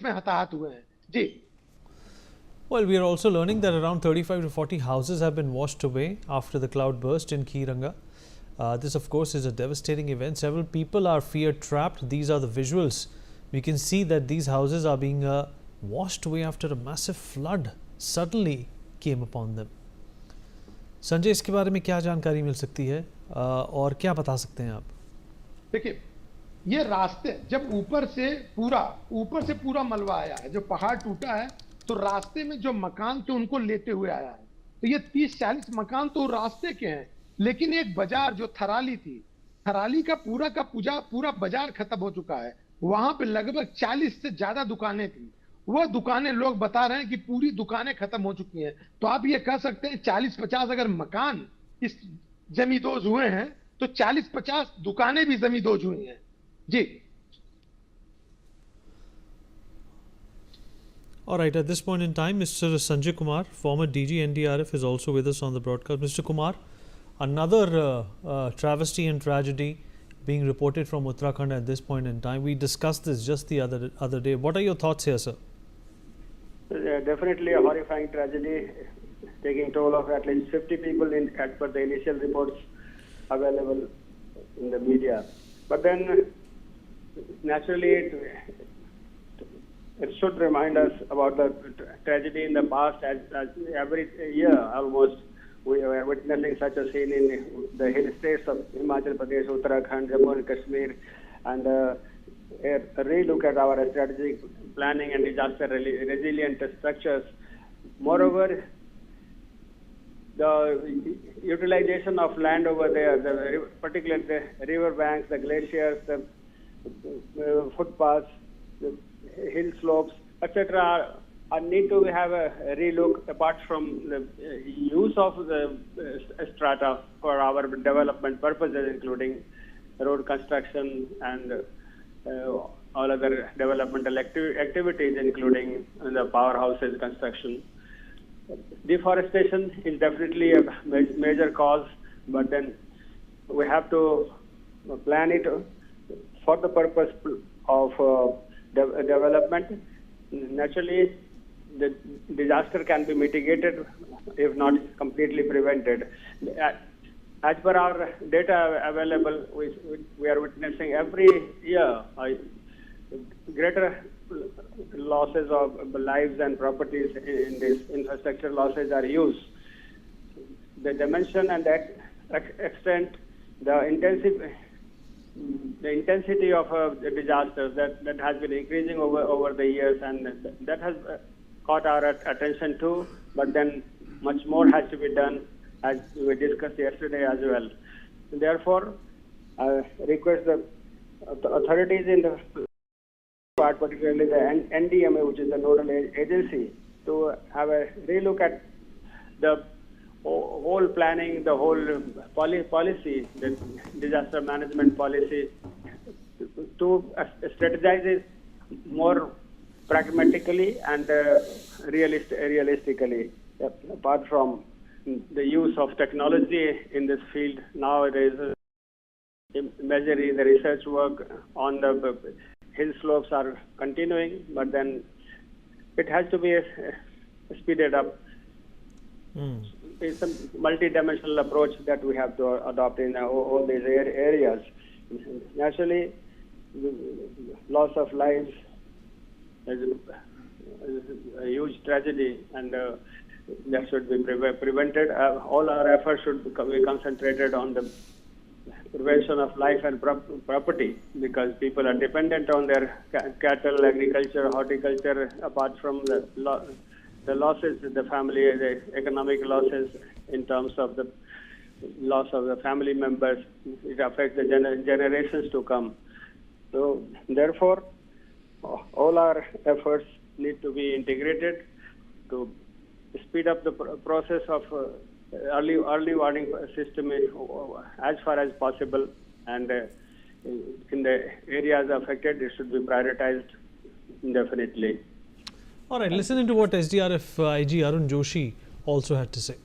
में हताहत हुए हैं। जी। Well, we are also learning that around 35 to 40 houses have been washed away after the cloudburst in Kheerganga. This, of course, is a devastating event. Several people are fear trapped. These are the visuals. We can see that these houses are being washed away after a massive flood suddenly came upon them. Sanjay, इसके बारे में क्या जानकारी मिल सकती है और क्या बता सकते हैं आप? देखिए, ये रास्ते जब ऊपर से पूरा मलबा आया है, जो पहाड़ टूटा है, तो रास्ते में जो मकान थे उनको लेते हुए आया है। तो ये 30-40 मकान तो रास्ते के हैं, लेकिन एक बाजार जो थराली थी, थराली का पूरा बाजार खत्म हो चुका है। वहां पे लगभग 40 से ज्यादा दुकानें थी। वो दुकानें लोग बता रहे हैं कि पूरी दुकानें खत्म हो चुकी हैं। तो आप ये कह सकते हैं 40-50 अगर मकान इस जमींदोज हुए हैं, तो 40-50 दुकानें भी जमींदोज हुई हैं। जी। All right, at this point in time, Mr. Sanjay Kumar, former DG NDRF, is also with us on the broadcast. Mr. Kumar, another travesty and tragedy being reported from Uttarakhand at this point in time. We discussed this just the other day. What are your thoughts here, sir? Definitely a horrifying tragedy, taking toll of at least 50 people as per the initial reports available in the media. But then, naturally, it should remind us about the tragedy in the past, as every year almost we are witnessing such a scene in the hill states of Himachal Pradesh, Uttarakhand, Jammu and Kashmir, and a relook at our strategic planning and disaster resilient structures. Moreover, the utilization of land over there, particularly the river banks, the glaciers, the footpaths, the hill slopes, etc., need to have a relook apart from the use of the strata for our development purposes, including road construction and all other developmental activities, including the powerhouses construction. Deforestation is definitely a major cause, but then we have to plan it for the purpose of development. Naturally, the disaster can be mitigated if not completely prevented. As per our data available, we are witnessing every year greater losses of lives and properties in this infrastructure losses are used. The dimension and the extent, the intensity of the disasters that has been increasing over the years, and that has caught our attention too, but then much more has to be done, as we discussed yesterday as well. Therefore, I request the authorities in the part, particularly the NDMA, which is the nodal agency, to have a relook at the whole planning, the whole policy, the disaster management policy, to strategize it more pragmatically and realistically. Apart from the use of technology in this field, now there is imagery, the research work on the hill slopes are continuing, but then it has to be speeded up. It's a multi-dimensional approach that we have to adopt in all these areas. Naturally, loss of lives is a huge tragedy, and that should be prevented. All our efforts should be concentrated on the prevention of life and property, because people are dependent on their cattle, agriculture, horticulture. Apart from the losses, the family, the economic losses in terms of the loss of the family members, it affects the generations to come. So therefore, all our efforts need to be integrated to speed up the process of early warning system as far as possible, and in the areas affected, it should be prioritized indefinitely. All right, listening to what SDRF IG Arun Joshi also had to say.